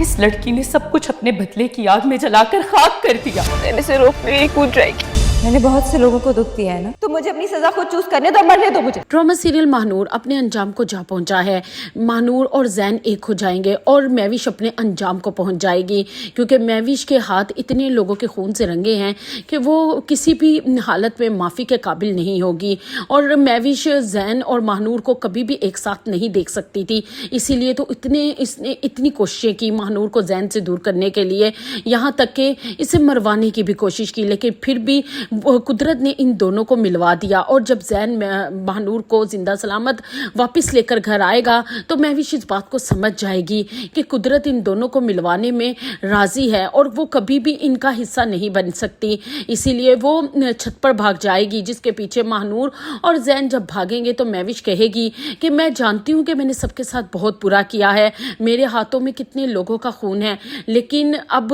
इस लड़की ने सब कुछ अपने बदले की आग में जलाकर खाक कर दिया। मैंने इसे रोकने की कूद जाएगी। मैंने बहुत से लोगों को दुख दिया है ना, तो मुझे अपनी सजा खुद चूज करने दो, मरने दो मुझे। ड्रामा सीरियल महानूर अपने अंजाम को जा पहुंचा है। महानूर और जैन एक हो जाएंगे और महविश अपने अंजाम को पहुंच जाएगी, क्योंकि महविश के हाथ इतने लोगों के खून से रंगे हैं कि वो किसी भी हालत में माफ़ी के काबिल नहीं होगी। और महविश जैन और महानूर को कभी भी एक साथ नहीं देख सकती थी, इसीलिए तो इसने इतनी कोशिशें की महानूर को जैन से दूर करने के लिए, यहाँ तक कि इसे मरवाने की भी कोशिश की, लेकिन फिर भी कुदरत ने इन दोनों को मिलवा दिया। और जब जैन महानूर को जिंदा सलामत वापस लेकर घर आएगा तो महविश इस बात को समझ जाएगी कि कुदरत इन दोनों को मिलवाने में राजी है और वो कभी भी इनका हिस्सा नहीं बन सकती। इसीलिए वो छत पर भाग जाएगी, जिसके पीछे महानूर और जैन जब भागेंगे तो महविश कहेगी कि मैं जानती हूँ कि मैंने सबके साथ बहुत बुरा किया है, मेरे हाथों में कितने लोगों का खून है, लेकिन अब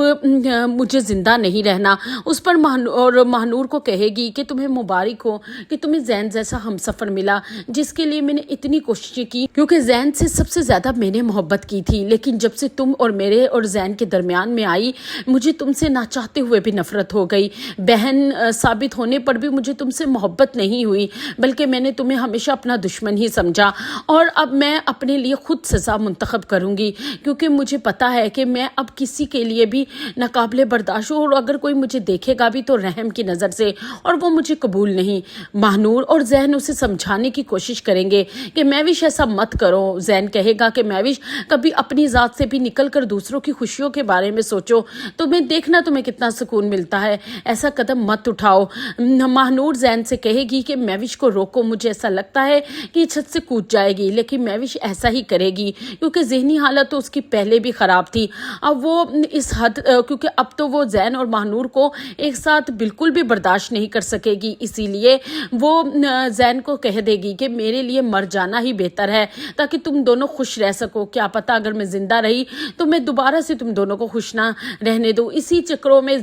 मुझे जिंदा नहीं रहना। उस पर महानूर को कहेगी कि तुम्हें मुबारक हो कि तुम्हें जैन जैसा हमसफर मिला, जिसके लिए मैंने इतनी कोशिशें की, क्योंकि जैन से सबसे ज्यादा मैंने मोहब्बत की थी, लेकिन जब से तुम और मेरे और जैन के दरमियान में आई, मुझे तुमसे ना चाहते हुए भी नफरत हो गई। बहन साबित होने पर भी मुझे तुमसे मोहब्बत नहीं हुई, बल्कि मैंने तुम्हें हमेशा अपना दुश्मन ही समझा। और अब मैं अपने लिए खुद सजा मुंतखब करूंगी, क्योंकि मुझे पता है कि मैं अब किसी के लिए भी नाकाबिले बर्दाश्त हूँ, और अगर कोई मुझे देखेगा भी तो रहम की नज़र से, और वो मुझे कबूल नहीं। महानूर और जैन उसे समझाने की कोशिश करेंगे कि महविश ऐसा मत करो। जैन कहेगा कि महविश कभी अपनी ज़ात से भी निकल कर दूसरों की खुशियों के बारे में सोचो, तुम्हें देखना तुम्हें कितना सुकून मिलता है, ऐसा कदम मत उठाओ। महानूर जैन से कहेगी कि महविश को रोको, मुझे ऐसा लगता है कि छत से कूद जाएगी, लेकिन महविश ऐसा ही करेगी क्योंकि जहनी हालत तो उसकी पहले भी ख़राब थी। अब वो इस हद क्योंकि अब तो वो जैन और महानूर को एक साथ बिल्कुल भी बर्दाश्त नहीं कर सकेगी, इसीलिए वो जैन को कह देगी कि मेरे लिए मर जाना ही बेहतर है, ताकि तुम दोनों खुश रह सको। क्या पता अगर मैं जिंदा रही तो मैं दोबारा से तुम दोनों को खुश ना रहने दूं। इसी चक्रों में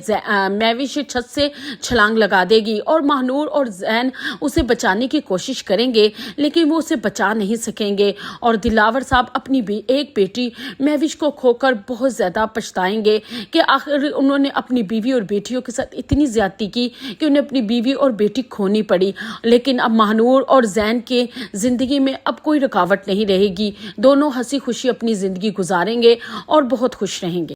महविश छत से छलांग लगा देगी और महानूर और जैन उसे बचाने की कोशिश करेंगे, लेकिन वो उसे बचा नहीं सकेंगे। और दिलावर साहब अपनी भी एक बेटी महविश को खोकर बहुत ज़्यादा पछताएंगे कि आखिर उन्होंने अपनी बीवी और बेटियों के साथ इतनी ज्यादती की कि उन्हें अपनी बीवी और बेटी खोनी पड़ी। लेकिन अब महानूर और जैन के ज़िंदगी में अब कोई रुकावट नहीं रहेगी, दोनों हंसी खुशी अपनी ज़िंदगी गुजारेंगे और बहुत खुश रहेंगे।